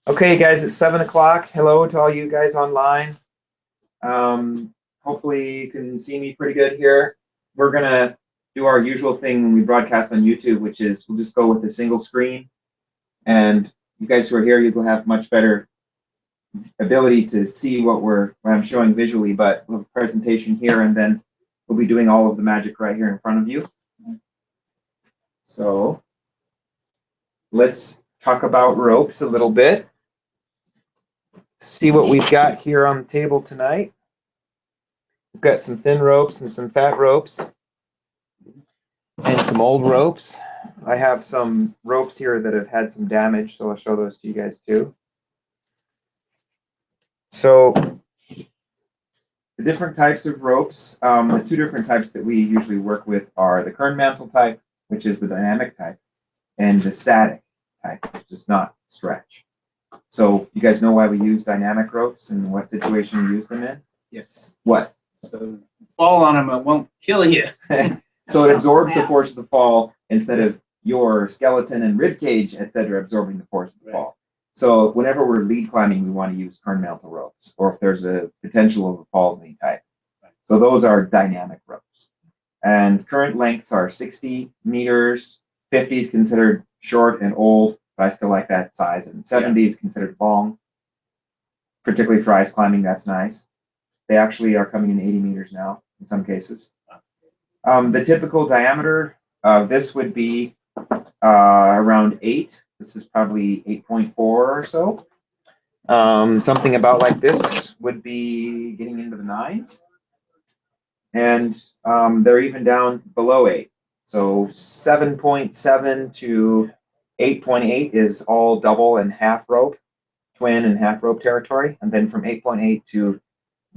Okay, guys, it's 7 o'clock. Hello to all you guys online. Hopefully you can see me pretty good here. We're gonna do our usual thing when we broadcast on YouTube, which is we'll just go with a single screen. And you guys who are here, you will have much better ability to see what I'm showing visually, but we'll have a presentation here, and then we'll be doing all of the magic right here in front of you. So let's talk about ropes a little bit. See what we've got here on the table tonight. We've got some thin ropes and some fat ropes and some old ropes. I have some ropes here that have had some damage, so I'll show those to you guys too. So the different types of ropes, the two different types that we usually work with are the kern mantle type, which is the dynamic type, and the static type, which does not stretch. So you guys know why we use dynamic ropes and what situation we use them in? Yes. What? So fall on them, it won't kill you. So it absorbs the force of the fall instead of your skeleton and rib cage, etc., absorbing the force of the fall. So whenever we're lead climbing, we want to use kern mantle ropes, or if there's a potential of a fall of any type. So those are dynamic ropes. And current lengths are 60 meters, 50 is considered short and old, but I still like that size, and 70 is considered long, particularly for ice climbing. That's nice. They actually are coming in 80 meters now in some cases. The typical diameter of this would be around 8. This is probably 8.4 or so. Something about like this would be getting into the 9s. And they're even down below 8. So 7.7 to 8.8 is all double and half rope, twin and half rope territory. And then from 8.8 to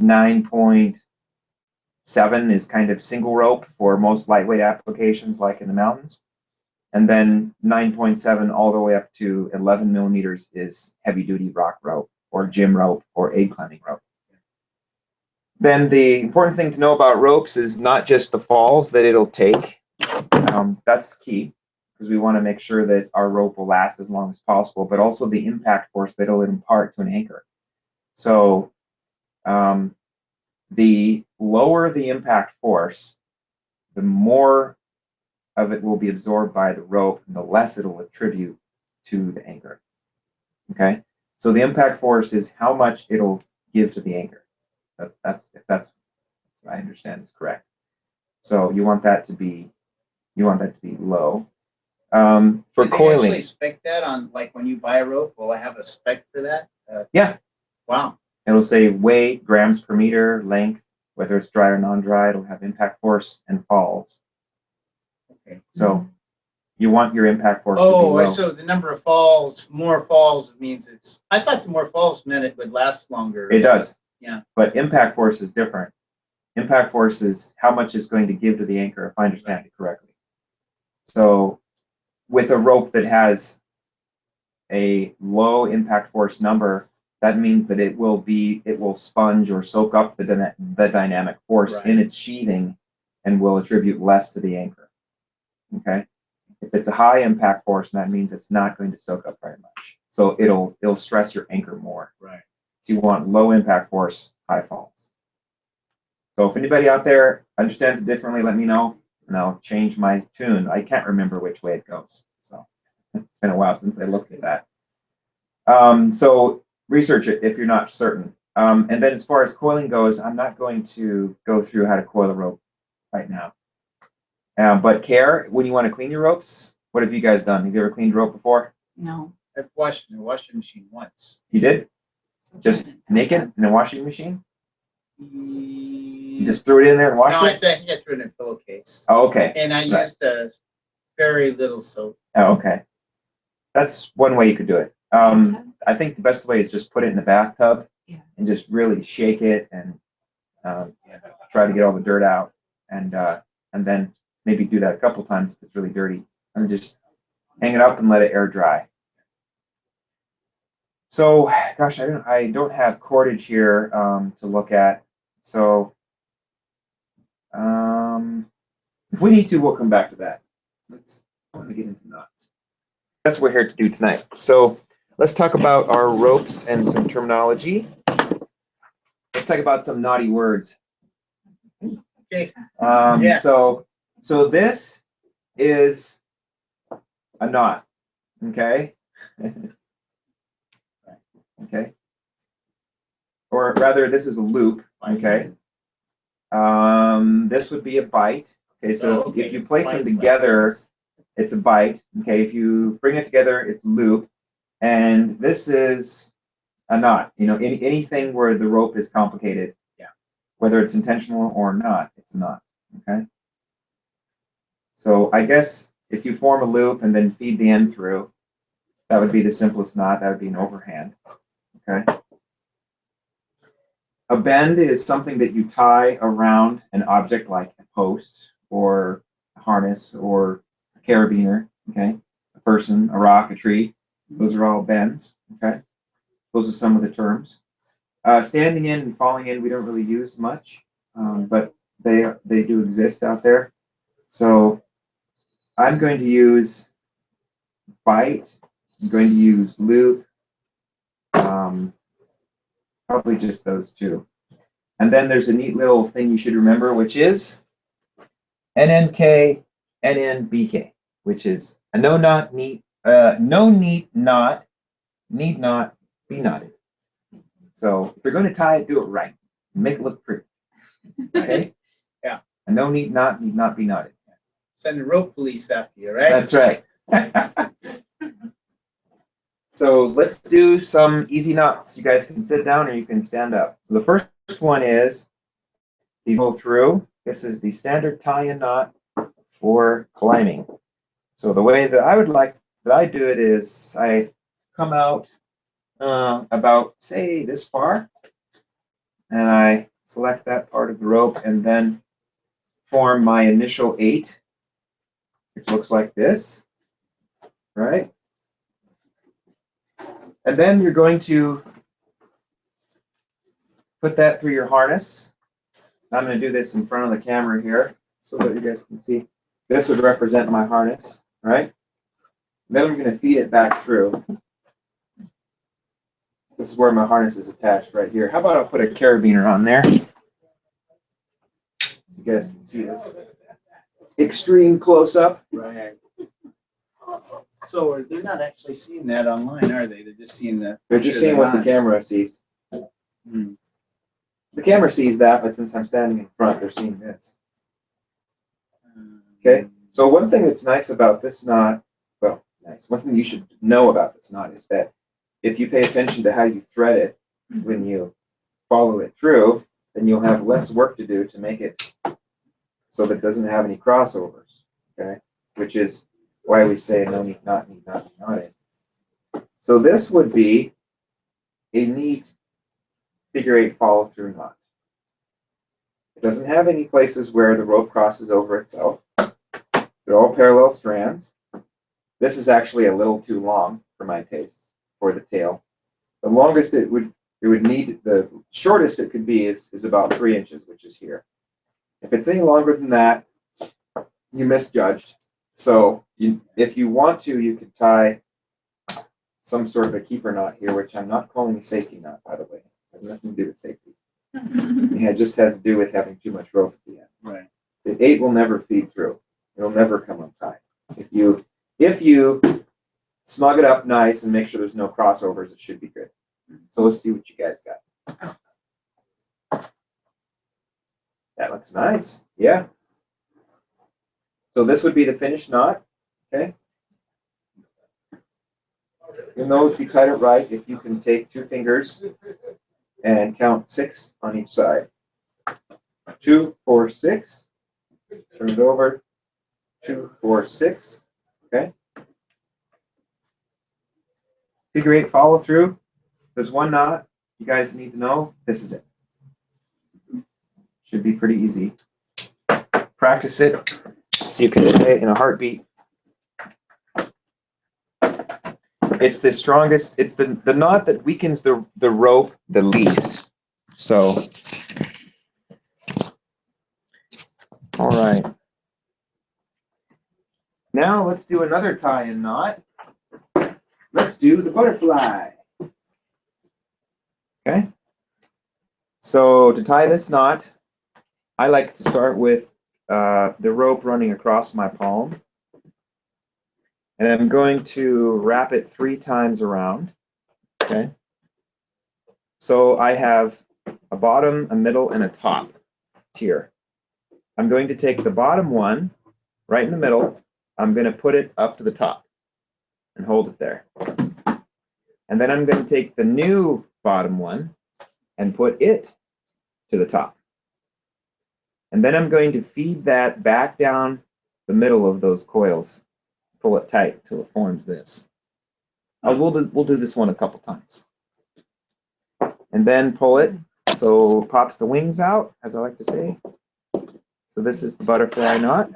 9.7 is kind of single rope for most lightweight applications like in the mountains. And then 9.7 all the way up to 11 millimeters is heavy duty rock rope or gym rope or aid climbing rope. Then the important thing to know about ropes is not just the falls that it'll take. That's key because we want to make sure that our rope will last as long as possible, but also the impact force that it'll impart to an anchor. So the lower the impact force, the more of it will be absorbed by the rope, and the less it'll attribute to the anchor. Okay, so the impact force is how much it'll give to the anchor. That's what I understand is correct. So you want that to be low. For coiling, actually spec that on, like when you buy a rope, will I have a spec for that? Yeah. Wow. It'll say weight, grams per meter, length, whether it's dry or non-dry. It'll have impact force and falls. Okay. So you want your impact force to be low. Oh, so the number of falls, more falls means it's. I thought the more falls meant it would last longer. It does. Yeah. But impact force is different. Impact force is how much it's going to give to the anchor, if I understand it correctly. So with a rope that has a low impact force number, that means that it will sponge or soak up the dynamic force in its sheathing and will attribute less to the anchor. Okay. If it's a high impact force, that means it's not going to soak up very much. So it'll stress your anchor more. Right. So you want low impact force, high falls. So if anybody out there understands it differently, let me know, and I'll change my tune. I can't remember which way it goes. So it's been a while since I looked at that. So research it if you're not certain. And then as far as coiling goes, I'm not going to go through how to coil a rope right now. But care, when you want to clean your ropes, what have you guys done? Have you ever cleaned a rope before? No. I've washed in a washing machine once. You did? Just naked in a washing machine? You just threw it in there and washed it? No, I think I threw it in a pillowcase. Oh, okay. And I used very little soap. Oh, okay. That's one way you could do it. I think the best way is just put it in the bathtub and just really shake it and try to get all the dirt out, and then maybe do that a couple times if it's really dirty, and just hang it up and let it air dry. So, gosh, I don't have cordage here to look at. So, if we need to, we'll come back to that. I want to get into knots. That's what we're here to do tonight. So, let's talk about our ropes and some terminology. Let's talk about some naughty words. Okay. Yeah. So this is a knot. Okay. Okay. Or rather, this is a loop. Okay. This would be a bite. Okay. So if you place them together, it's a bite. Okay. If you bring it together, it's a loop. And this is a knot. You know, anything where the rope is complicated, yeah, whether it's intentional or not, it's a knot. Okay. So I guess if you form a loop and then feed the end through, that would be the simplest knot. That would be an overhand. Okay. A bend is something that you tie around an object like a post or a harness or a carabiner. Okay. A person, a rock, a tree. Those are all bends. Okay. Those are some of the terms. Standing in and falling in, we don't really use much, but they do exist out there. So I'm going to use bite. I'm going to use loop. Probably just those two. And then there's a neat little thing you should remember, which is NNK, NNBK, which is a no knot, neat, no neat knot, need not be knotted. So if you're going to tie it, do it right. Make it look pretty. Okay? Yeah. A no neat knot need not be knotted. Send the rope police after you, right? That's right. So let's do some easy knots. You guys can sit down or you can stand up. So the first one is you go through. This is the standard tie-in knot for climbing. So the way that I would like that I do it is I come out about, say, this far, and I select that part of the rope and then form my initial 8, which looks like this, right? And then you're going to put that through your harness. I'm going to do this in front of the camera here so that you guys can see. This would represent my harness, right? Then I'm going to feed it back through. This is where my harness is attached right here. How about I'll put a carabiner on there? So you guys can see this. Extreme close-up. Right. So they're not actually seeing that online, are they? They're just seeing the. They're just seeing what the camera sees. Hmm. The camera sees that, but since I'm standing in front, they're seeing this. Okay. So one thing that's nice about this knot, well, nice. One thing you should know about this knot is that if you pay attention to how you thread it when you follow it through, then you'll have less work to do to make it so that it doesn't have any crossovers. Okay. Which is why we say no need not be knotted. So this would be a neat figure 8 follow through knot. It doesn't have any places where the rope crosses over itself. They're all parallel strands. This is actually a little too long for my taste for the tail. The longest it would need, the shortest it could be is about 3 inches, which is here. If it's any longer than that, you misjudged. So if you want to, you could tie some sort of a keeper knot here, which I'm not calling a safety knot, by the way. It has nothing to do with safety. It just has to do with having too much rope at the end. Right. The 8 will never feed through. It'll never come untied. If you snug it up nice and make sure there's no crossovers, it should be good. So let's see what you guys got. That looks nice. Yeah. So this would be the finished knot. Okay. You'll know if you tied it right, if you can take 2 fingers and count 6 on each side. 2, 4, 6. Turn it over. 2, 4, 6. Okay. Figure 8 follow through. There's one knot you guys need to know. This is it. Should be pretty easy. Practice it so you can play it in a heartbeat. It's the strongest, it's the knot that weakens the rope the least. So, all right. Now let's do another tie-in knot. Let's let's do the butterfly. Okay. So to tie this knot, I like to start with the rope running across my palm. And I'm going to wrap it 3 times around. Okay. So I have a bottom, a middle, and a top tier. I'm going to take the bottom one right in the middle. I'm going to put it up to the top and hold it there. And then I'm going to take the new bottom one and put it to the top. And then I'm going to feed that back down the middle of those coils. Pull it tight until it forms this. We'll do this one a couple times. And then pull it so it pops the wings out, as I like to say. So this is the butterfly knot.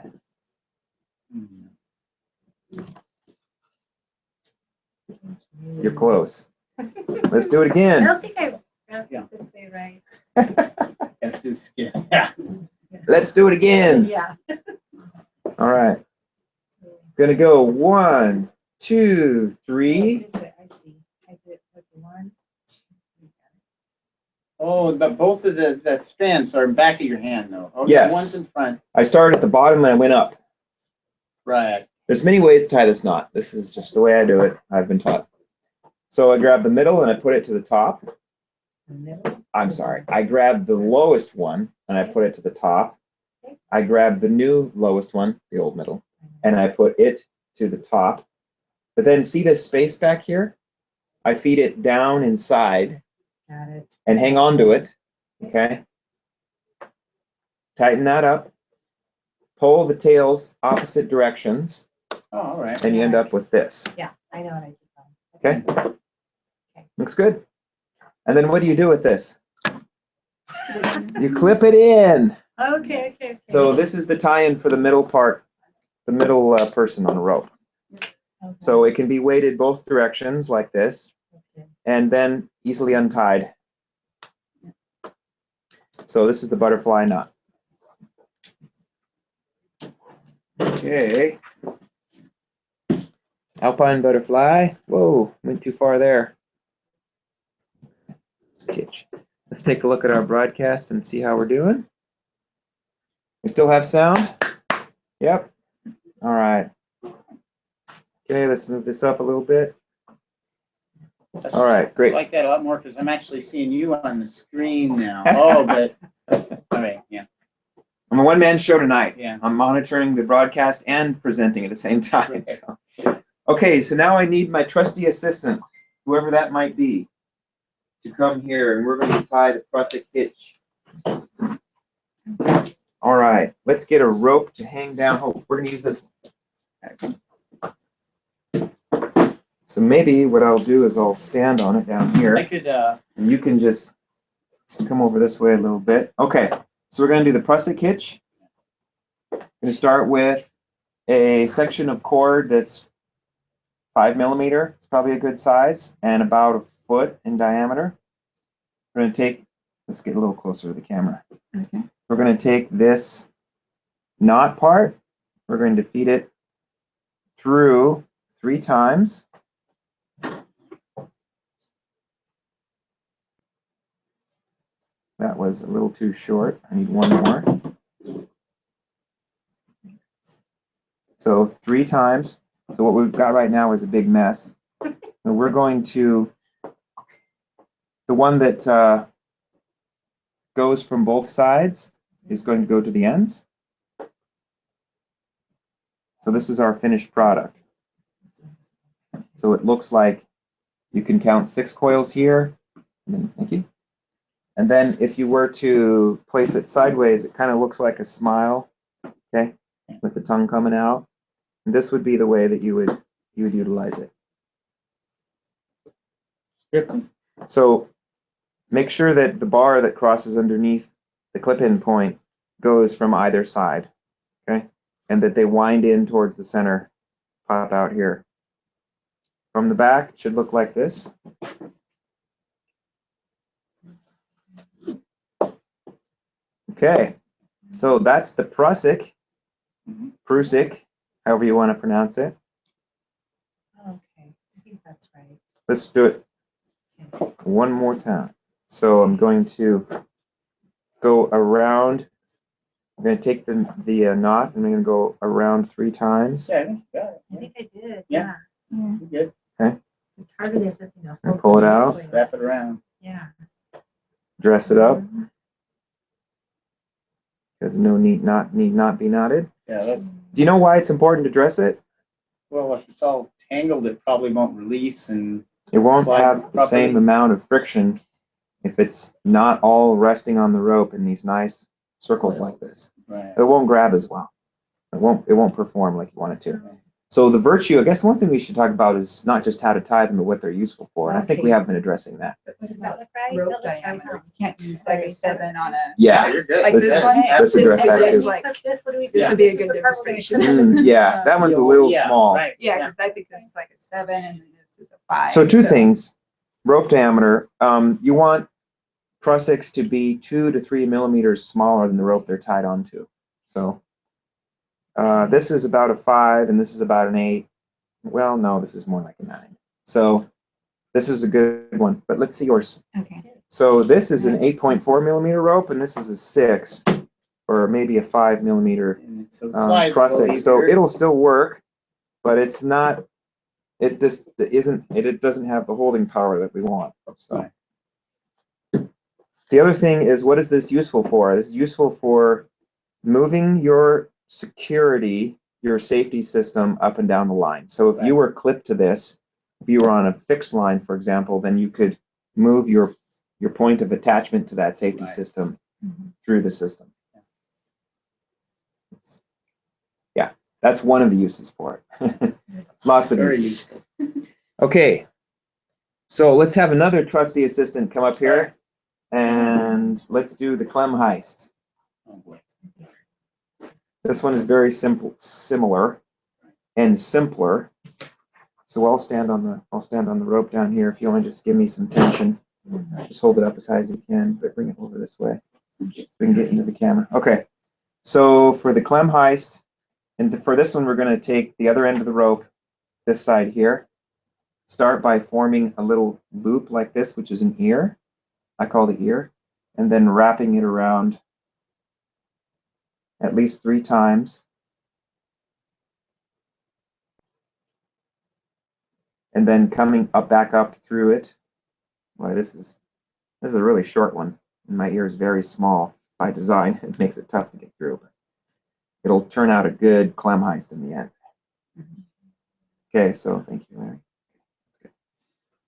You're close. Let's do it I again. don't think I wrapped it this way right. That's his skin. Yeah. Let's do it again. Yeah. All right. Gonna go 1, 2, 3. This way, I see. I did like 1, 2, 3. Oh, but both of the strands are in back of your hand, though. Oh, Yes. One's in front. I started at the bottom and I went up. Right. There's many ways to tie this knot. This is just the way I do it. I've been taught. So I grab the middle and I put it to the top. The middle. I'm sorry. I grab the lowest one and I put it to the top. I grab the new lowest one, the old middle, and I put it to the top. But then see this space back here? I feed it down inside Got it. and hang on to it. Okay. Tighten that up. Pull the tails opposite directions, Oh, all right. and you end up with this. Yeah, I know what I did. Okay. Looks good. And then what do you do with this? You clip it in. Okay, okay. So this is the tie-in for the middle part, the middle person on the rope. Okay. So it can be weighted both directions like this, Okay. and then easily untied. So this is the butterfly knot. Okay. Alpine butterfly. Whoa, went too far there. Hitch. Let's take a look at our broadcast and see how we're doing. We still have sound? Yep. All right. Okay, let's move this up a little bit. All right, great. I like that a lot more because I'm actually seeing you on the screen now. Oh, but all right, yeah. I'm a one-man show tonight. Yeah. I'm monitoring the broadcast and presenting at the same time. So. Okay, so now I need my trusty assistant, whoever that might be, to come here, and we're going to tie the Prusik hitch. All right, let's get a rope to hang down. Oh, we're going to use this one. So maybe what I'll do is I'll stand on it down here, I could. and you can just come over this way a little bit. Okay, so we're going to do the Prusik hitch. I'm going to start with a section of cord that's 5 millimeter. It's probably a good size, and about a foot in diameter. We're going to take, let's get a little closer to the camera. Okay. We're going to take this knot part. We're going to feed it through 3 times. That was a little too short. I need one more. So 3 times. So what we've got right now is a big mess. And we're going to, the one that goes from both sides is going to go to the ends. So this is our finished product. So it looks like you can count 6 coils here. And then, thank you. And then if you were to place it sideways, it kind of looks like a smile, okay, with the tongue coming out. And this would be the way that you would utilize it. So make sure that the bar that crosses underneath the clip-in point goes from either side, okay, and that they wind in towards the center, pop out here. From the back, it should look like this. Okay, so that's the Prusik, however you want to pronounce it. Okay. I think That's right. Let's do it one more time. So I'm going to go around. I'm going to take the knot, and I'm going to go around 3 times. Yeah, I think you got it. I think I did. Yeah. Yeah. You're good. It's hardly there's nothing to And hold. pull it out. Wrap it around. Yeah. Dress it up, because no need not be knotted. Yeah, that's, Do you know why it's important to dress it? well, if it's all tangled, it probably won't release and, It won't Slide have the properly. same amount of friction if it's not all resting on the rope in these nice circles like this. right. It won't grab as well. It won't perform like you want it to. So the virtue, I guess one thing we should talk about is not just how to tie them, but what they're useful for. And I think we have been addressing that. Does that look right? Rope That looks right. diameter. You can't use like a 7 on a. Yeah. You're good. Like Let's- this one. let's address that This too. is like, This, what do we do? this would be a This is good the part we're gonna demonstration. Yeah, that one's a little Yeah, small. Right. yeah, because I think this is like a 7 and then this is a 5. So two things, rope diameter. You want Prusiks to be 2 to 3 millimeters smaller than the rope they're tied onto. So this is about a 5 and this is about an 8. Well, no, this is more like a 9. So this is a good one, but let's see yours. Okay. So this is an 8.4 millimeter rope and this is a 6 or maybe a 5 millimeter And so it slides a little Prusik. So easier. it'll still work, but it's not, it just isn't, it doesn't have the holding power that we want. So. Right. The other thing is, what is this useful for? This is useful for moving your security, your safety system up and down the line. So if you were clipped to this, if you were on a fixed line, for example, then you could move your point of attachment to that safety Right. system Mhm. through the system. Yeah, that's one of the uses for it. Lots of Very uses. useful. Okay, so let's have another trusty assistant come up here, and let's do the Klem Heist. Oh, boy. This one is very similar, and simpler. So I'll stand on the rope down here. If you want to just give me some tension, just hold it up as high as you can, but bring it over this way so we can get into the camera. Okay. So for the Klem Heist, and for this one, we're going to take the other end of the rope, this side here. Start by forming a little loop like this, which is an ear. I call the ear, and then wrapping it around at least 3 times. And then coming up, back up through it. Boy, this is a really short one, and my ear is very small by design. It makes it tough to get through, but it'll turn out a good Klem Heist in the end. Okay, so thank you, Larry. That's good.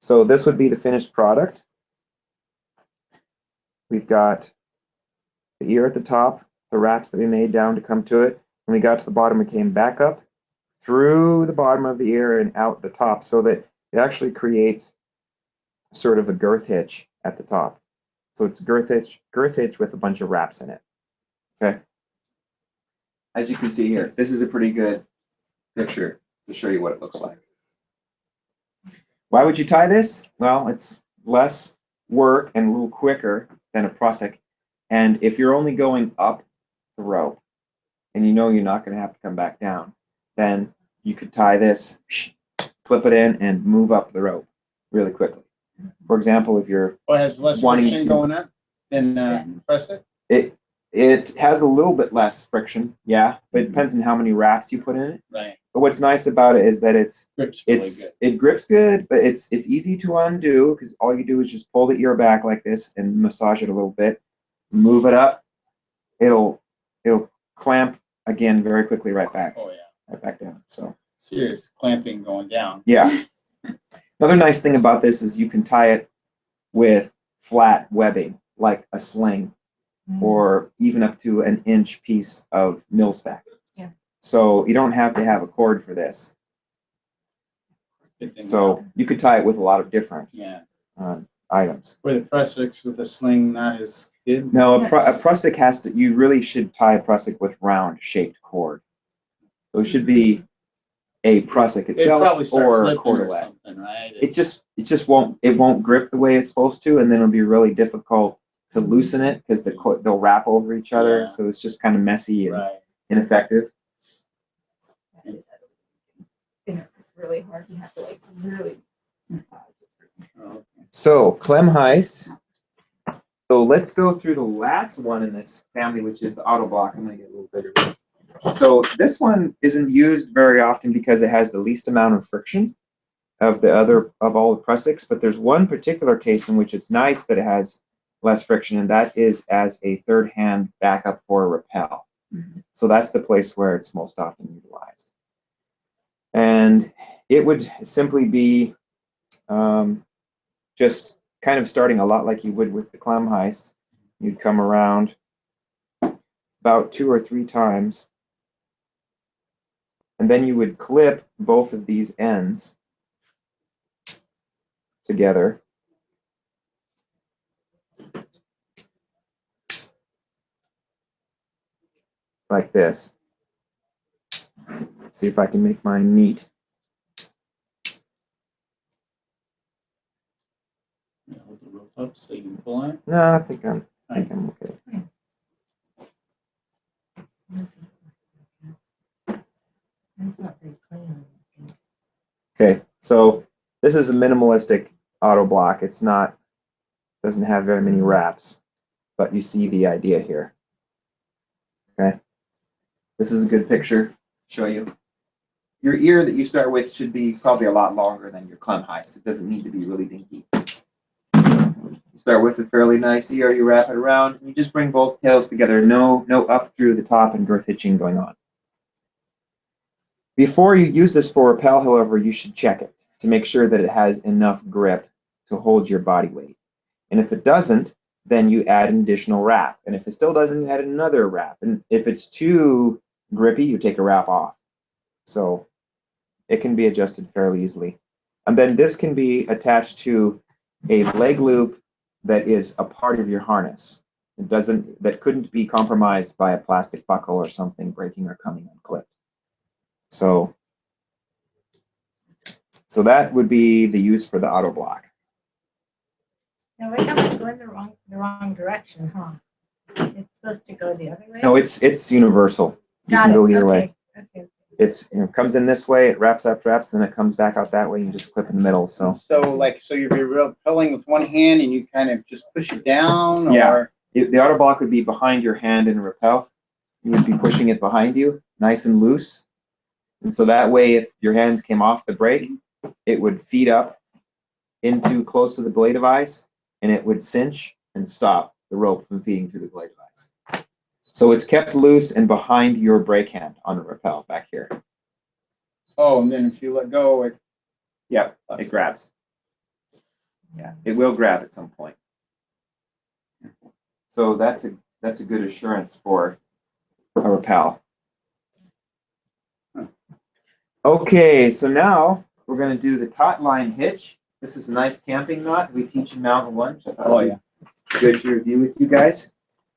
So this would be the finished product. We've got the ear at the top, the wraps that we made down to come to it. When we got to the bottom, we came back up through the bottom of the ear and out the top, so that it actually creates sort of a girth hitch at the top. So it's girth hitch with a bunch of wraps in it. Okay. As you can see here, this is a pretty good picture to show you what it looks like. Why would you tie this? Well, it's less work and a little quicker than a Prusik. And if you're only going up the rope and you know you're not going to have to come back down, then you could tie this, clip it in, and move up the rope really quickly. For example, if you're Well, it has less wanting friction to- going up than Prusik. it has a little bit less friction, yeah, but it depends on how many wraps you put in it. Right. But what's nice about it is that Grip's really good. it grips good, but it's easy to undo because all you do is just pull the ear back like this and massage it a little bit, move it up, it'll clamp again very quickly right back down. So Serious clamping going down. yeah. Another nice thing about this is you can tie it with flat webbing like a sling, or even up to an inch piece of mil-spec. Yeah. So you don't have to have a cord for this. Good thing So you could tie it with a lot of different yeah. items. Where the Prusiks with a sling not as good. No, a Prusik has to, you really should tie a Prusik with round shaped cord. So it should be a Prusik It'd probably itself start or a flipping or cordelette. something, right? It just won't grip the way it's supposed to, and then it'll be really difficult to loosen it because they'll wrap over each other. Yeah. So it's just kind of messy and right. ineffective. It's really hard. You have to like really Oh, So Klem Heist. So let's go through the last one in this family, which is the auto block. I'm gonna get a little bigger. So this one isn't used very often because it has the least amount of friction of all the Prusiks, but there's one particular case in which it's nice that it has less friction, and that is as a third hand backup for a rappel. So that's the place where it's most often utilized. And it would simply be just kind of starting a lot like you would with the Klem Heist. You'd come around about 2 or 3 times, and then you would clip both of these ends together. Like this. See if I can make mine neat. hold the rope up so you can pull on it. No, I think I'm okay. That's not very clean. Okay, so this is a minimalistic auto block. It's not, doesn't have very many wraps, but you see the idea here. Okay, this is a good picture. Show you. Your ear that you start with should be probably a lot longer than your Klem Heist. It doesn't need to be really dinky. You start with a fairly nice ear. You wrap it around. And you just bring both tails together. No up through the top and girth hitching going on. Before you use this for rappel, however, you should check it to make sure that it has enough grip to hold your body weight. And if it doesn't, then you add an additional wrap. And if it still doesn't, you add another wrap. And if it's too grippy, you take a wrap off. So it can be adjusted fairly easily. And then this can be attached to a leg loop that is a part of your harness. That couldn't be compromised by a plastic buckle or something breaking or coming unclipped. So that would be the use for the auto block. Now, wait, I'm going the wrong direction, huh? It's supposed to go the other way? No, it's universal. You Got can it. go either way. Okay. It's comes in this way, it wraps up, then it comes back out that way, and you just clip in the middle. So So you're rappelling with one hand and you kind of just push it down, Yeah. or the auto block would be behind your hand in a rappel. You would be pushing it behind you, nice and loose. And so that way, if your hands came off the brake, it would feed up into close to the blade of ice, and it would cinch and stop the rope from feeding through the blade of ice. So it's kept loose and behind your brake hand on the rappel back here. and then if you let go, it Yep, it grabs. Yeah, it will grab at some point. So that's a good assurance for a rappel. Okay, so now we're going to do the taut line hitch. This is a nice camping knot we teach in Mountain One. Oh, yeah. Good to review with you guys.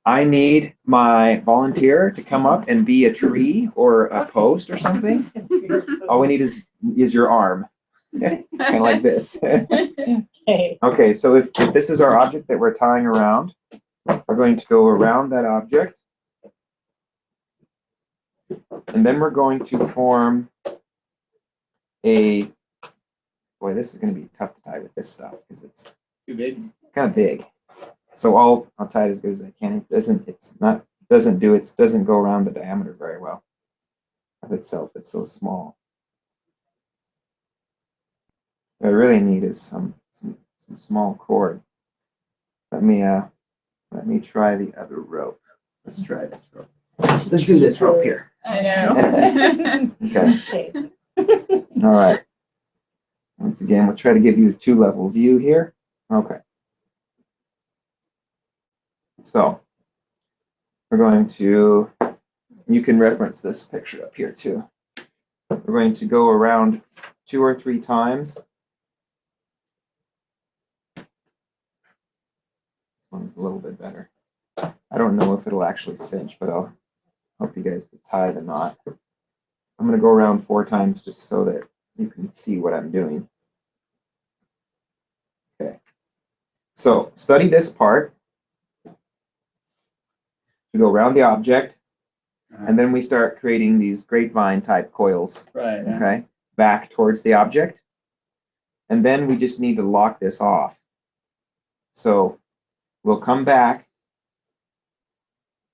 I need my volunteer to come up and be a tree or a post or something. All we need is your arm. Kind of like this. Okay. Okay, so if this is our object that we're tying around, we're going to go around that object. And then we're going to form a, boy, this is going to be tough to tie with this stuff because it's too big. kind of big. So I'll tie it as good as I can. It doesn't go around the diameter very well of itself. It's so small. What I really need is some small cord. Let me try the other rope. Let's try this rope. Let's do this rope here. I know. Okay. All right. Once again, we'll try to give you a 2-level view here. Okay. So we're going to, you can reference this picture up here too. We're going to go around 2 or 3 times. This one's a little bit better. I don't know if it'll actually cinch, but I'll help you guys to tie the knot. I'm going to go around 4 times just so that you can see what I'm doing. Okay. So study this part. We go around the object, and then we start creating these grapevine type coils, Right. Yeah. okay, back towards the object. and then we just need to lock this off. So we'll come back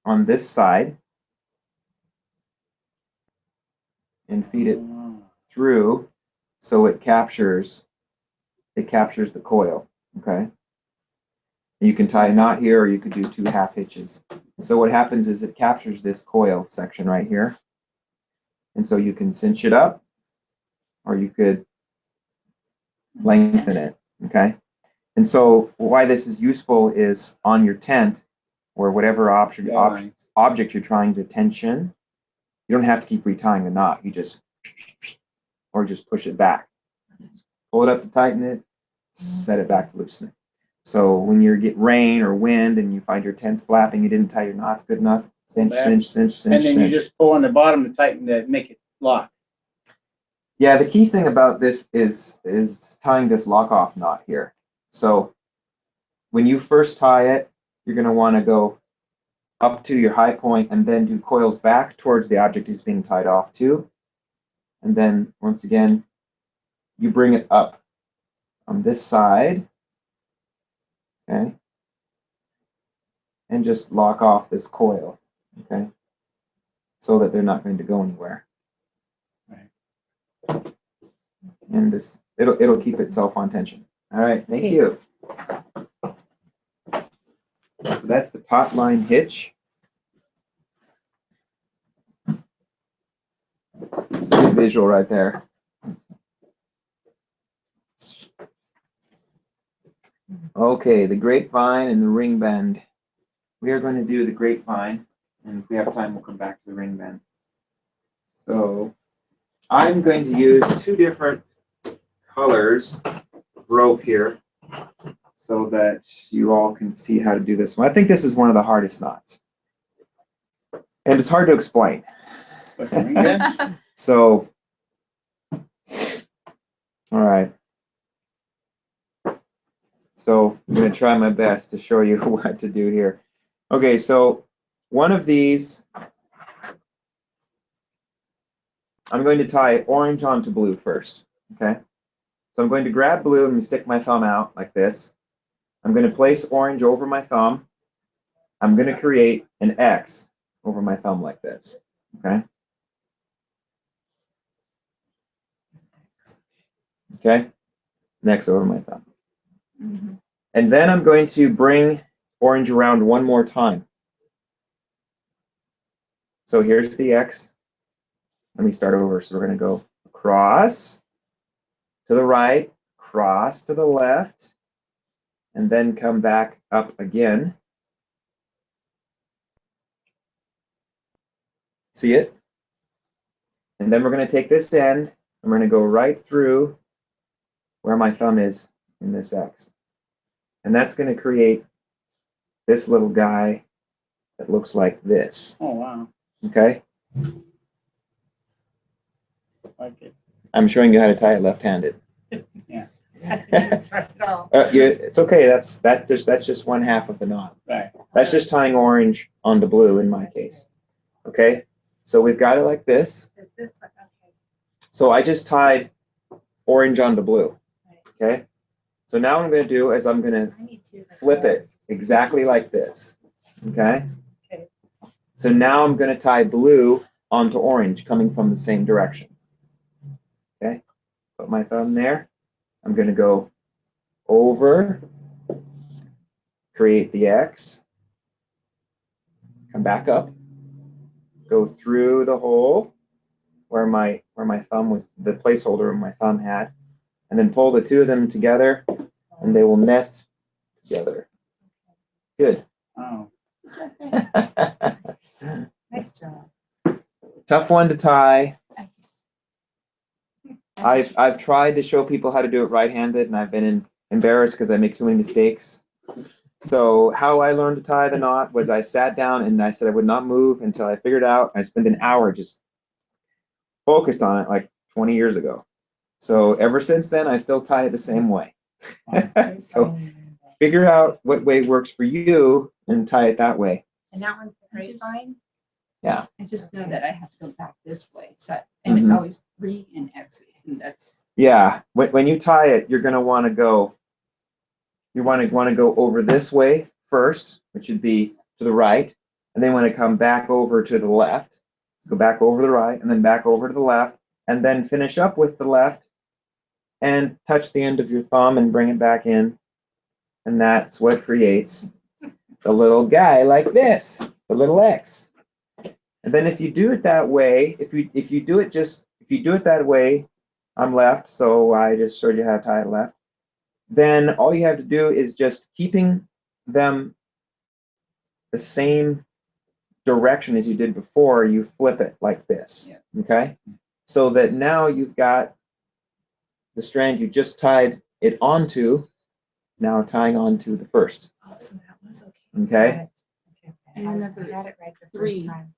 on this side and feed it through so it captures the coil. Okay. You can tie a knot here, or you could do 2 half hitches. So what happens is it captures this coil section right here. And so you can cinch it up, or you could lengthen it, okay? And so why this is useful is on your tent, or whatever object you're trying to tension, you don't have to keep retying the knot. You just, or just push it back. Pull it up to tighten it, set it back to loosen it. So when you get rain or wind and you find your tent's flapping, you didn't tie your knots good enough, cinch, cinch, cinch, cinch, and then cinch. you just pull on the bottom to tighten to make it lock. Yeah, the key thing about this is tying this lock-off knot here. So when you first tie it, you're going to want to go up to your high point and then do coils back towards the object it's being tied off to. And then once again, you bring it up on this side, okay, and just lock off this coil, okay, so that they're not going to go anywhere. Right. And this, it'll keep itself on tension. All right, thank you. So that's the top line hitch. It's a good visual right there. Okay, the grapevine and the ring bend. We are going to do the grapevine, and if we have time, we'll come back to the ring bend. So I'm going to use 2 different colors of rope here so that you all can see how to do this one. I think this is one of the hardest knots, and it's hard to explain. So, all right. So I'm going to try my best to show you what to do here. Okay, so one of these, I'm going to tie orange onto blue first, okay? So I'm going to grab blue and stick my thumb out like this. I'm going to place orange over my thumb. I'm going to create an X over my thumb like this, okay? Okay, an X over my thumb. Mm-hmm. And then I'm going to bring orange around one more time. So here's the X. Let me start over. So we're going to go across to the right, cross to the left, and then come back up again. See it? And then we're going to take this end, and we're going to go right through where my thumb is in this X. And that's going to create this little guy that looks like this. Oh, wow. Okay? Like it. I'm showing you how to tie it left-handed. Yeah. That's right at all. Yeah, it's okay. That's just one half of the knot. Right. That's just tying orange onto blue in my case. Okay? So we've got it like this. Is this one? Okay. So I just tied orange onto blue. Okay? So now what I'm going to do is I'm going to I need 2 flip it exactly like this. Okay? Okay. So now I'm going to tie blue onto orange coming from the same direction. Okay? Put my thumb there. I'm going to go over, create the X, come back up, go through the hole where my thumb was, the placeholder my thumb had, and then pull the 2 of them together, and they will nest together. Good. Oh. Nice job. Tough one to tie. I've tried to show people how to do it right-handed, and I've been embarrassed because I make too many mistakes. So how I learned to tie the knot was I sat down and I said I would not move until I figured it out. I spent an hour just focused on it like 20 years ago. So ever since then, I still tie it the same way. So figure out what way works for you and tie it that way. And that one's the grapevine? I just know that I have to go back this way. So, and it's Mhm. always 3 and X's, and that's Yeah, when you tie it, you're going to want to go. You want to go over this way first, which would be to the right, and then want to come back over to the left. Go back over the right, and then back over to the left, and then finish up with the left, and touch the end of your thumb and bring it back in, and that's what creates the little guy like this, the little X. And then if you do it that way, if you do it that way, I'm left, so I just showed you how to tie it left. Then all you have to do is just keeping them the same direction as you did before, you flip it like this. Yeah. Okay? So that now you've got the strand you just tied it onto, now tying onto the first. Oh, so that was okay. Okay? Got it. Okay. And remember, I had it right the first 3. time.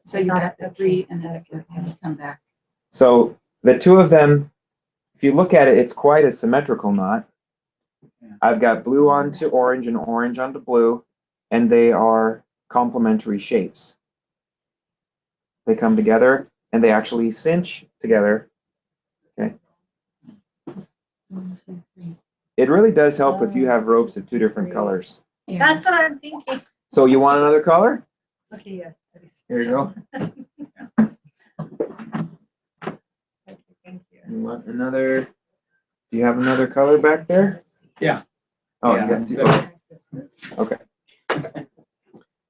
So you got the Okay. 3 and then the 4 and you come back. So the two of them, if you look at it, it's quite a symmetrical knot. Yeah. I've got blue onto orange and orange onto blue, and they are complementary shapes. They come together and they actually cinch together. Okay. 1, 2, 3. It really does help if you have ropes of 2 different colors. Yeah. That's what I'm thinking. So you want another color? Okay, yes, please. Here you go. Thank you. You want another? Do you have another color back there? Let's see. Yeah. Oh, Yeah. you got two. Good. Okay. Practice this. Okay.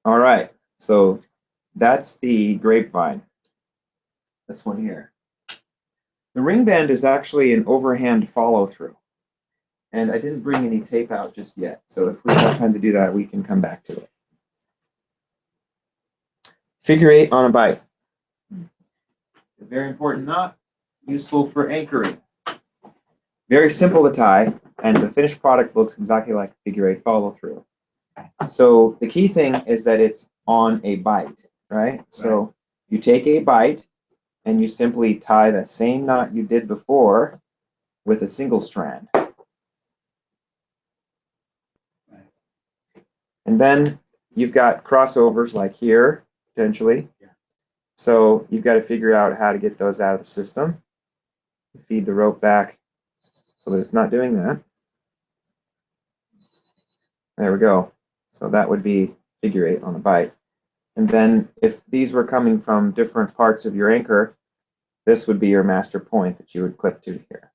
All right. So that's the grapevine. This one here. The ring band is actually an overhand follow through. And I didn't bring any tape out just yet. So if we have time to do that, we can come back to it. Figure 8 on a bite. A very important knot, useful for anchoring. Very simple to tie, and the finished product looks exactly like a figure 8 follow through. So the key thing is that it's on a bite, right? So you take a bite and you simply tie the same knot you did before with a single strand. And then you've got crossovers like here, potentially. So you've got to figure out how to get those out of the system. Feed the rope back so that it's not doing that. There we go. So that would be figure 8 on the bite. And then if these were coming from different parts of your anchor, this would be your master point that you would clip to here.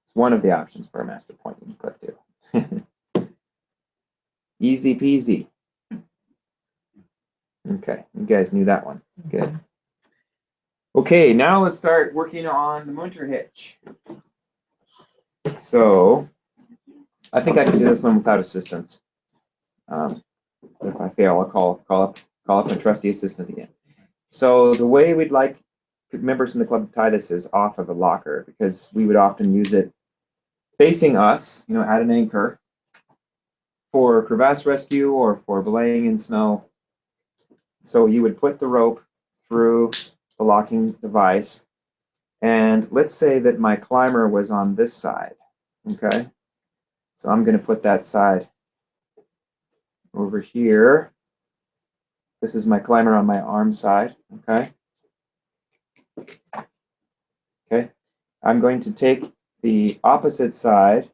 It's one of the options for a master point you can clip to. Easy peasy. Okay, you guys knew that one. Good. Okay, now let's start working on the munter hitch. So I think I can do this one without assistance. If I fail, I'll call up my trusty assistant again. So the way we'd like members in the club to tie this is off of a locker, because we would often use it facing us, at an anchor for crevasse rescue or for belaying in snow. So you would put the rope through the locking device, and let's say that my climber was on this side, okay? So I'm going to put that side over here. This is my climber on my arm side, okay? Okay, I'm going to take the opposite side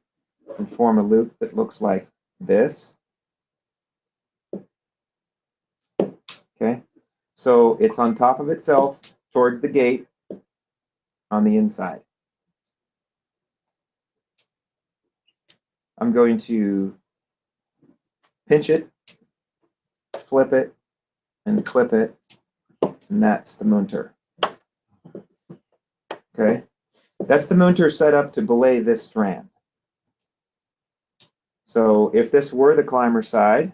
and form a loop that looks like this. Okay, so it's on top of itself towards the gate on the inside. I'm going to pinch it, flip it, and clip it, and that's the munter. Okay, that's the munter set up to belay this strand. So if this were the climber side,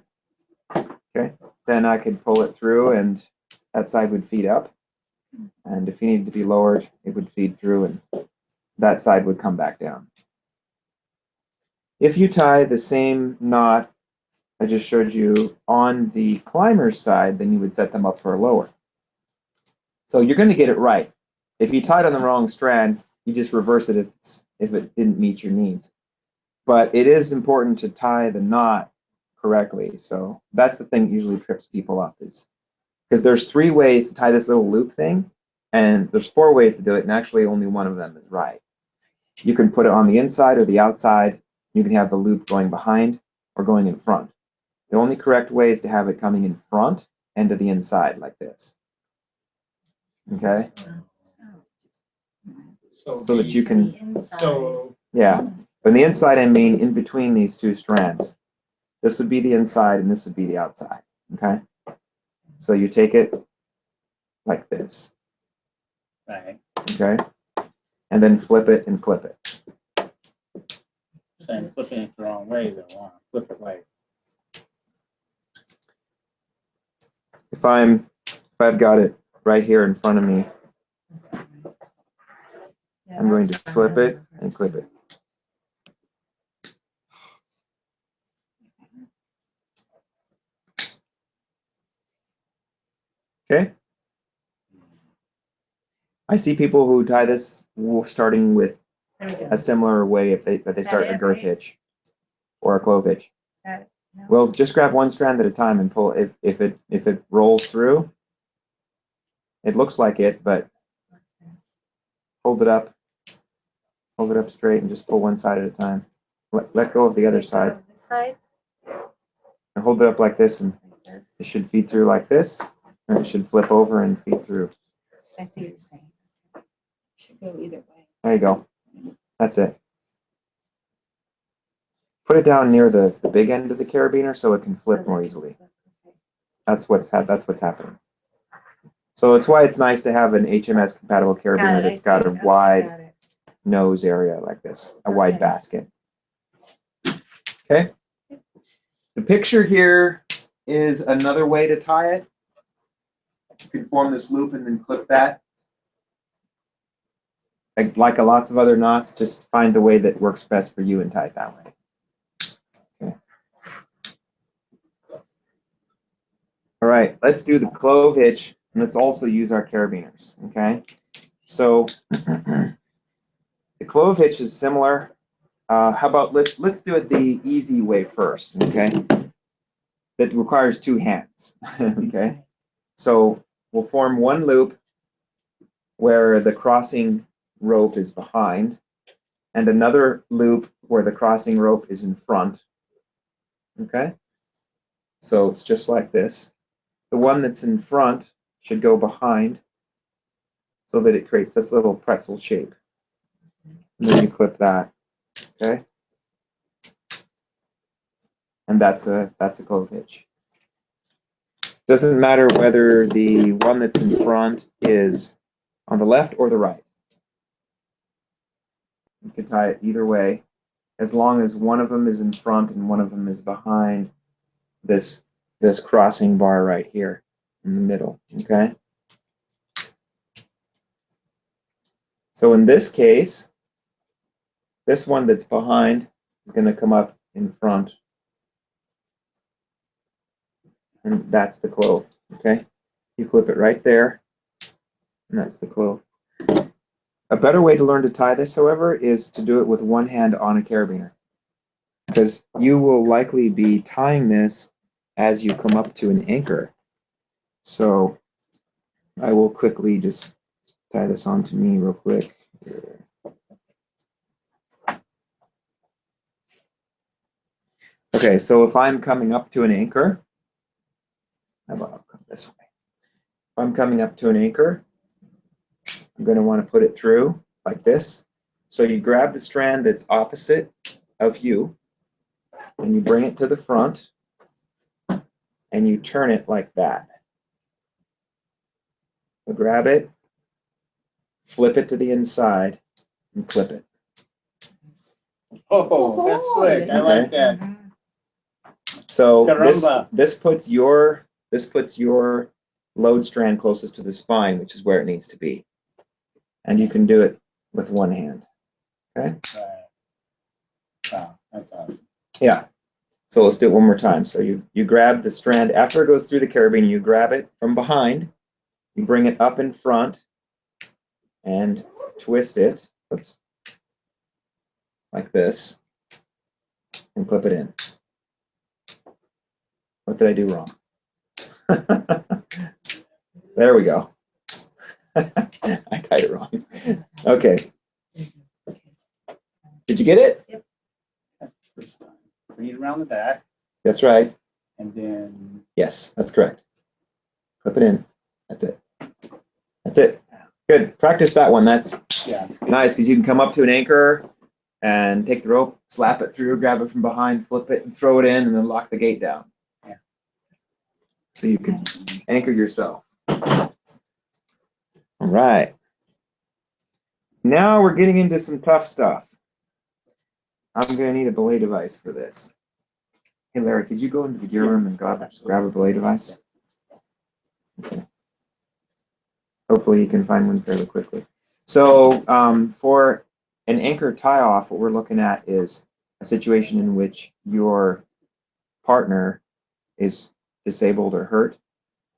okay, then I could pull it through and that side would feed up. And if he needed to be lowered, it would feed through and that side would come back down. If you tie the same knot I just showed you on the climber's side, then you would set them up for a lower. So you're going to get it right. If you tied on the wrong strand, you just reverse it if it didn't meet your needs. But it is important to tie the knot correctly. So that's the thing that usually trips people up, is because there's 3 ways to tie this little loop thing, and there's 4 ways to do it, and actually only one of them is right. You can put it on the inside or the outside. You can have the loop going behind or going in front. The only correct way is to have it coming in front and to the inside like this. Okay? So that you To can, the inside. So, yeah. On the inside, I mean in between these 2 strands. This would be the inside and this would be the outside. Okay? So you take it like this. right, Okay? And then flip it and clip it. so I'm flipping it the wrong way though, I want to flip it right. If I've got it right here in front of me, That's not right. Yeah, I'm going that's to what flip I'm it doing. and clip it. Okay? I see people who tie this starting with There we go. a similar way if they Is start that a it, girth right? hitch or a clove hitch. Is that it? No. Well, just grab one strand at a time and pull. If it rolls through, it looks like it, but Okay. hold it up straight and just pull one side at a time. Let go of the other Let go side of this side, and hold it up like this, and like this. it should feed through like this, and it should flip over and feed through. I see what you're saying. Should go either way. There you go. That's it. Put it down near the big end of the carabiner so it can flip more easily. Okay. That's what's happening. So it's why it's nice to have an HMS compatible Got carabiner it, I that's got see. a Okay, wide got it. nose area like this, a wide Okay. basket. Okay. The picture here is another way to tie it. You can form this loop and then clip that. Like lots of other knots, just find the way that works best for you and tie it that way. Okay. All right, let's do the clove hitch, and let's also use our carabiners. Okay. So the clove hitch is similar. How about let's do it the easy way first. Okay. That requires 2 hands. Okay. So we'll form one loop where the crossing rope is behind, and another loop where the crossing rope is in front. Okay? So it's just like this. The one that's in front should go behind so that it creates this little pretzel shape. And then you clip that. Okay? And that's a clove hitch. Doesn't matter whether the one that's in front is on the left or the right. You can tie it either way, as long as one of them is in front and one of them is behind this crossing bar right here in the middle. Okay. So in this case, this one that's behind is going to come up in front, and that's the clove. Okay. You clip it right there, and that's the clove. A better way to learn to tie this, however, is to do it with one hand on a carabiner, because you will likely be tying this as you come up to an anchor. So I will quickly just tie this onto me real quick. Okay, so if I'm coming up to an anchor, how about I'll come this way? If I'm coming up to an anchor, I'm going to want to put it through like this. So you grab the strand that's opposite of you, and you bring it to the front, and you turn it like that. So grab it, flip it to the inside, and clip it. Oh, that's slick, I like that. Mhm. So Caramba. this puts your load strand closest to the spine, which is where it needs to be. And you can do it with one hand. Okay? Right. Wow, that's awesome. Yeah. So let's do it one more time. So you grab the strand after it goes through the carabiner, you grab it from behind, you bring it up in front and twist it. Oops. Like this, and clip it in. What did I do wrong? There we go. I tied it wrong. Okay. Did you get it? First time. Bring it around the back, That's right. and then Yes, that's correct. Flip it in. That's it. That's it. Good. Practice that one. That's yeah. nice because you can come up to an anchor and take the rope, slap it through, grab it from behind, flip it, and throw it in, and then lock the gate down. Yeah. So you can anchor yourself. All right. Now we're getting into some tough stuff. I'm going to need a belay device for this. Hey, Larry, could you go into the gear room and grab a belay device? Okay. Hopefully you can find one fairly quickly. So for an anchor tie-off, what we're looking at is a situation in which your partner is disabled or hurt,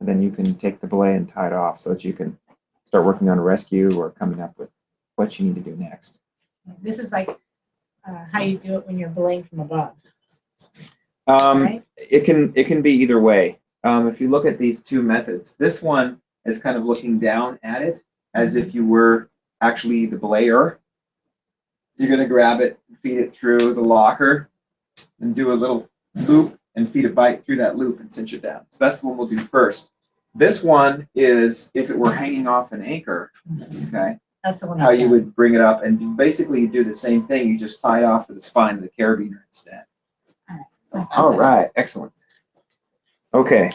and then you can take the belay and tie it off so that you can start working on a rescue or coming up with what you need to do next. This is like how you do it when you're belaying from above. Right? It can be either way. If you look at these two methods, this one is kind of looking down at it as if you were actually the belayer. You're going to grab it, feed it through the locker, and do a little loop and feed a bite through that loop and cinch it down. So that's the one we'll do first. This one is if it were hanging off an anchor, okay, That's the one. how you would bring it up, and basically you do the same thing. You just tie it off to the spine of the carabiner instead. All right, excellent. Okay,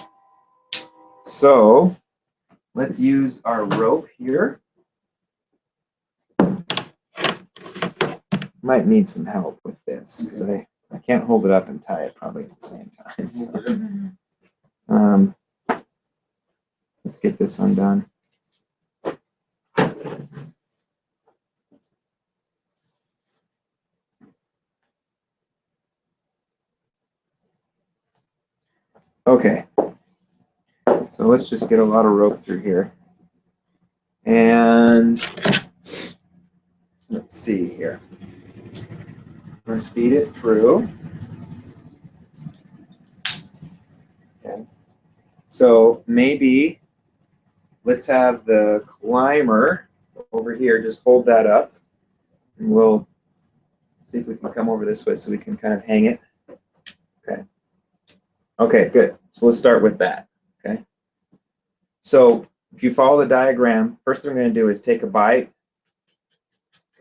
so let's use our rope here. Might need some help with this because I can't hold it up and tie it probably at the same time. So, let's get this undone. Okay, so let's just get a lot of rope through here. And let's see here. Let's feed it through. Okay. So maybe let's have the climber over here just hold that up. And we'll see if we can come over this way so we can kind of hang it. Okay. Okay, good. So let's start with that. Okay. So if you follow the diagram, first thing we're going to do is take a bite.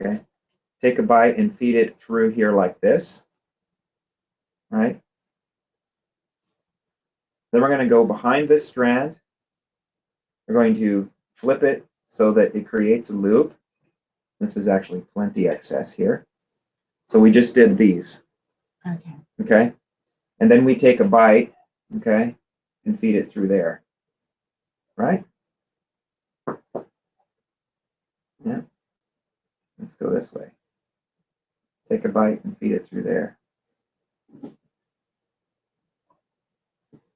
Okay. Take a bite and feed it through here like this. Right. Then we're going to go behind this strand. We're going to flip it so that it creates a loop. This is actually plenty excess here. So we just did these. Okay. Okay. And then we take a bite, okay, and feed it through there. Right? Yeah. Let's go this way. Take a bite and feed it through there.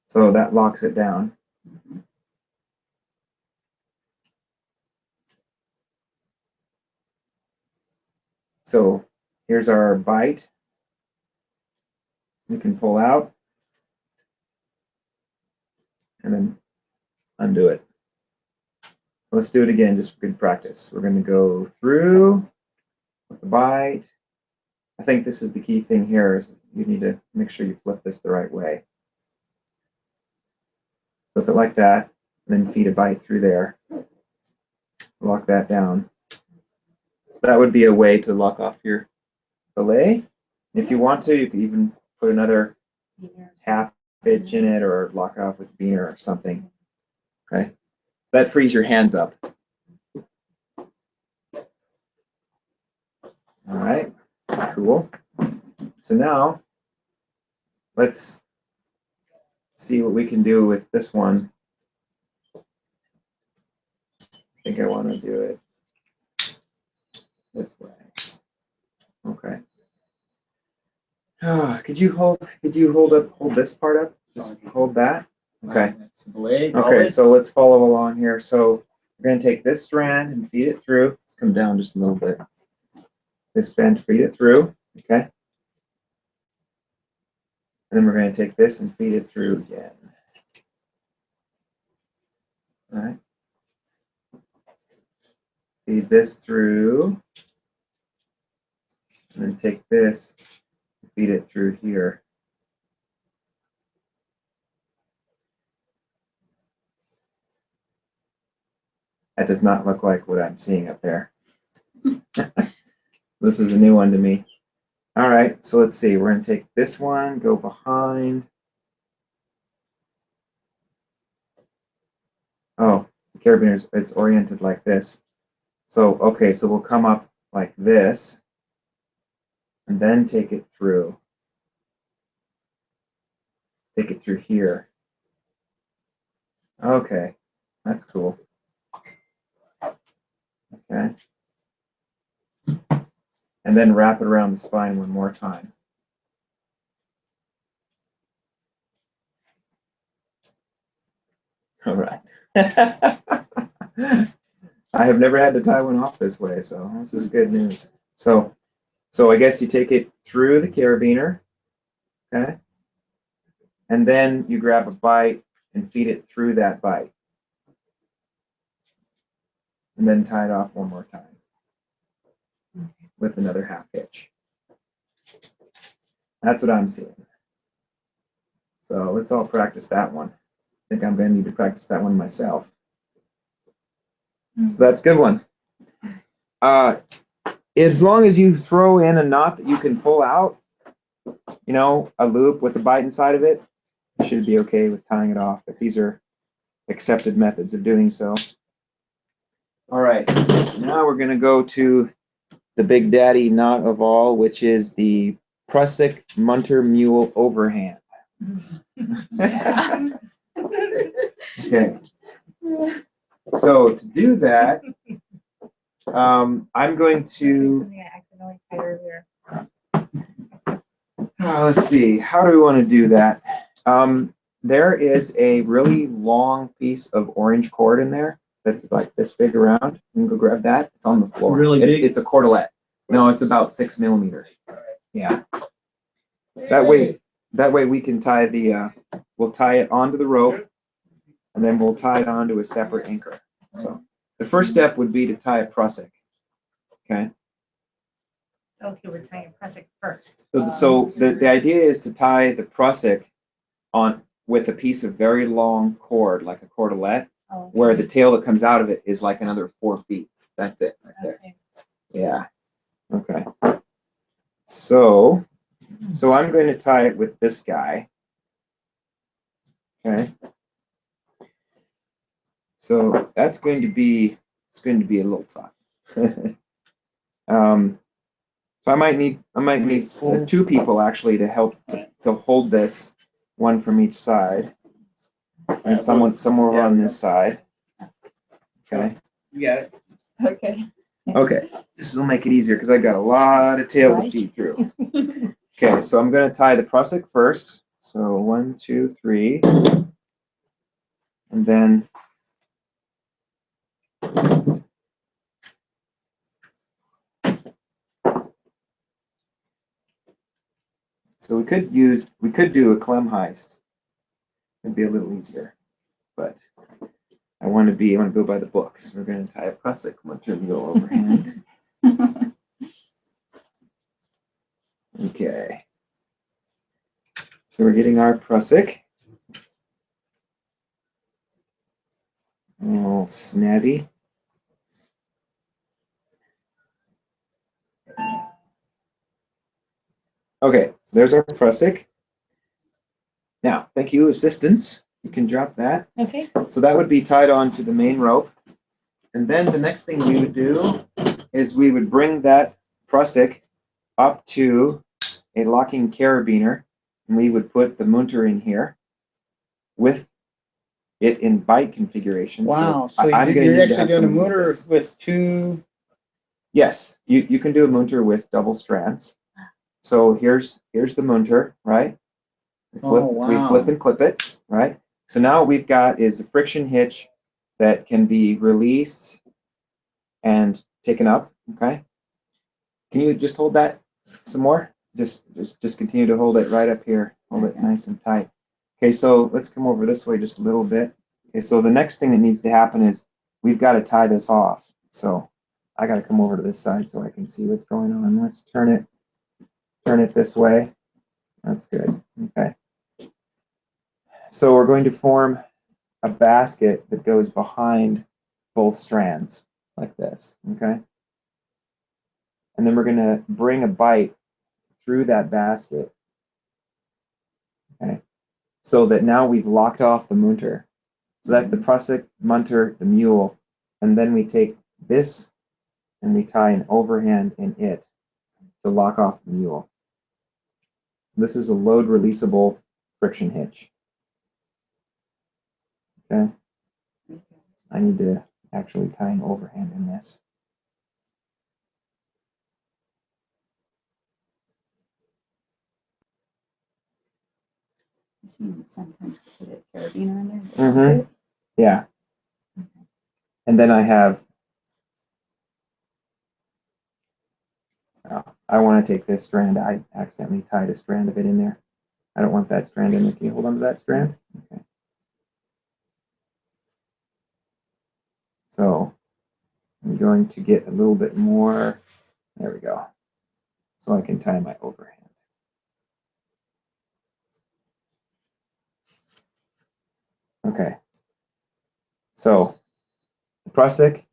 So that locks it down. So here's our bite. We can pull out and then undo it. Let's do it again just for good practice. We're going to go through with the bite. I think this is the key thing here is you need to make sure you flip this the right way. Flip it like that, and then feed a bite through there. Lock that down. So that would be a way to lock off your belay. If you want to, you could even put another half hitch in it or lock off with beaner or something. Okay, that frees your hands up. All right, cool. So now let's see what we can do with this one. I think I want to do it this way. Okay. Could you hold this part up? Just hold that. Okay. That's the belay. Okay, so let's follow along here. So we're going to take this strand and feed it through. Let's come down just a little bit. This strand, feed it through. Okay. And then we're going to take this and feed it through again. All right. Feed this through. And then take this and feed it through here. That does not look like what I'm seeing up there. This is a new one to me. All right, so let's see. We're going to take this one, go behind. Oh, the carabiner is oriented like this. So, okay, so we'll come up like this and then take it through. Take it through here. Okay, that's cool. Okay. And then wrap it around the spine one more time. All right. I have never had to tie one off this way, so this is good news. So I guess you take it through the carabiner, okay? And then you grab a bite and feed it through that bite. And then tie it off one more time with another half hitch. That's what I'm seeing. So let's all practice that one. I think I'm going to need to practice that one myself. So that's a good one. As long as you throw in a knot that you can pull out, you know, a loop with a bite inside of it, you should be okay with tying it off. But these are accepted methods of doing so. All right, now we're going to go to the big daddy knot of all, which is the Prusik Munter Mule overhand. Yeah. Okay. So to do that, I'm going to, Something I accidentally tried earlier. let's see, how do we want to do that? There is a really long piece of orange cord in there that's like this big around. You can go grab that. It's on the floor. Really big? It's a cordelette. No, it's about 6 millimeters. Yeah. That way we can tie the, we'll tie it onto the rope, and then we'll tie it onto a separate anchor. So the first step would be to tie a Prusik. Okay. Okay, we're tying a Prusik first. So the idea is to tie the Prusik on with a piece of very long cord, like a cordelette, Oh, where the tail that comes out of it is like another 4 feet. That's it right there. okay. Yeah. Okay. So I'm going to tie it with this guy. Okay. So that's going to be, it's going to be a little tough. So I might need 2 people actually to help to hold this, one from each side, and somewhere on this side. Okay. You got it. Okay. Okay. This will make it easier because I got a lot of tail to feed through. Okay, so I'm going to tie the Prusik first. So 1, 2, 3, and then so we could do a Klem Heist. It'd be a little easier, but I want to go by the book. So we're going to tie a Prusik Munter Mule overhand. Okay. So we're getting our Prusik. All snazzy. Okay, so there's our Prusik. Now, thank you, assistants. You can drop that. Okay. So that would be tied on to the main rope. And then the next thing we would do is we would bring that Prusik up to a locking carabiner, and we would put the munter in here with it in bite configuration. Wow. So I'm gonna you're need to actually have doing a someone hold motor this. with 2. Yes, you can do a munter with double strands. So here's the munter, right? We flip and clip it, right? So now what we've got is a friction hitch that can be released and taken up. Okay. Can you just hold that some more? Just continue to hold it right up here. hold it nice and tight. Okay, so let's come over this way just a little bit. Okay, so the next thing that needs to happen is we've got to tie this off. So I got to come over to this side so I can see what's going on. Let's turn it this way. That's good. Okay. So we're going to form a basket that goes behind both strands like this. Okay. And then we're going to bring a bite through that basket. Okay. So that now we've locked off the munter. So that's the Prusik, munter, the mule, and then we take this and we tie an overhand in it to lock off the mule. This is a load releasable friction hitch. Okay. I need to actually tie an overhand in this. I've seen sometimes put a carabiner in there. Mm-hmm. Yeah. And then I have, I want to take this strand. I accidentally tied a strand of it in there. I don't want that strand in there. Can you hold on to that strand? Okay. So I'm going to get a little bit more. There we go. So I can tie my overhand. Okay. So the Prusik,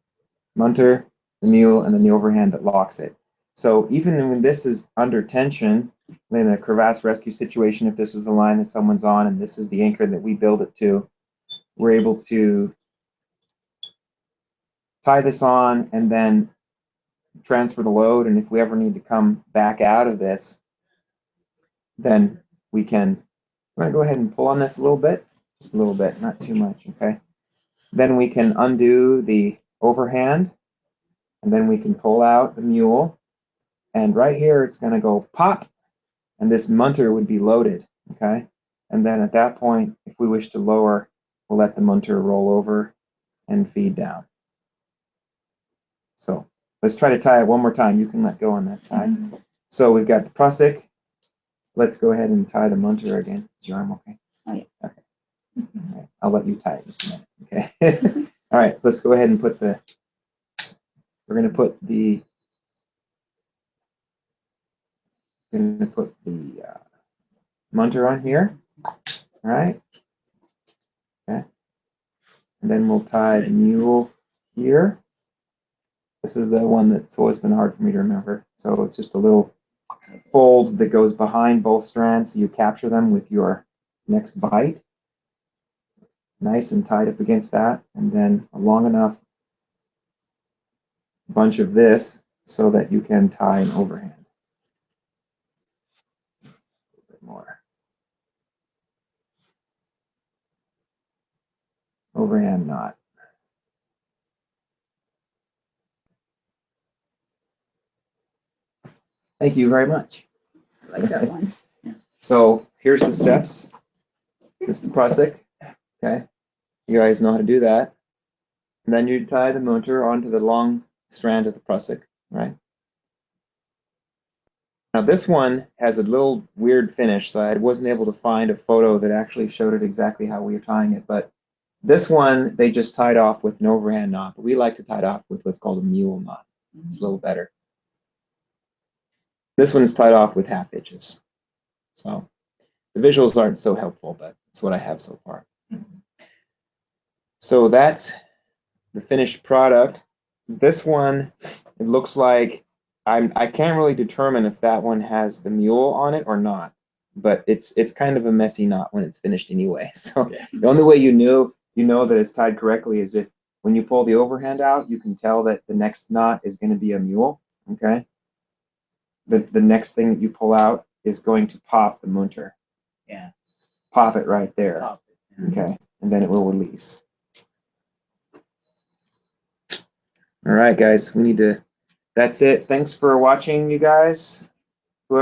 munter, the mule, and then the overhand that locks it. So even when this is under tension, in a crevasse rescue situation, if this is the line that someone's on and this is the anchor that we build it to, we're able to tie this on and then transfer the load. And if we ever need to come back out of this, then we can, I'm going to go ahead and pull on this a little bit, just a little bit, not too much, okay? Then we can undo the overhand, and then we can pull out the mule. And right here, it's going to go pop, and this munter would be loaded, okay? And then at that point, if we wish to lower, we'll let the munter roll over and feed down. So let's try to tie it one more time. You can let go on that side. Mm-hmm. So we've got the Prusik. Let's go ahead and tie the munter again. Is your arm okay? Oh, yeah. Okay. All right. I'll let you tie it just a minute. Okay. All right. Let's go ahead and put the, we're going to put the munter on here. All right. Okay. And then we'll tie the mule here. This is the one that's always been hard for me to remember. So it's just a little fold that goes behind both strands so you capture them with your next bite. Nice and tied up against that. And then a long enough bunch of this so that you can tie an overhand. A little bit more. Overhand knot. Thank you very much. I like that one. So here's the steps. It's the Prusik. Okay. You guys know how to do that. And then you tie the munter onto the long strand of the Prusik, right? Now this one has a little weird finish, so I wasn't able to find a photo that actually showed it exactly how we were tying it, but this one they just tied off with an overhand knot, but we like to tie it off with what's called a mule knot. It's a little better. This one is tied off with half hitches. So the visuals aren't so helpful, but it's what I have so far. So that's the finished product. This one, it looks like I can't really determine if that one has the mule on it or not, but it's kind of a messy knot when it's finished anyway. So the only way you know that it's tied correctly is if when you pull the overhand out, you can tell that the next knot is going to be a mule. Okay. The next thing that you pull out is going to pop the munter. Yeah. Pop it right there. Pop it. Okay. And then it will release. All right, guys, we need to, that's it. Thanks for watching, you guys.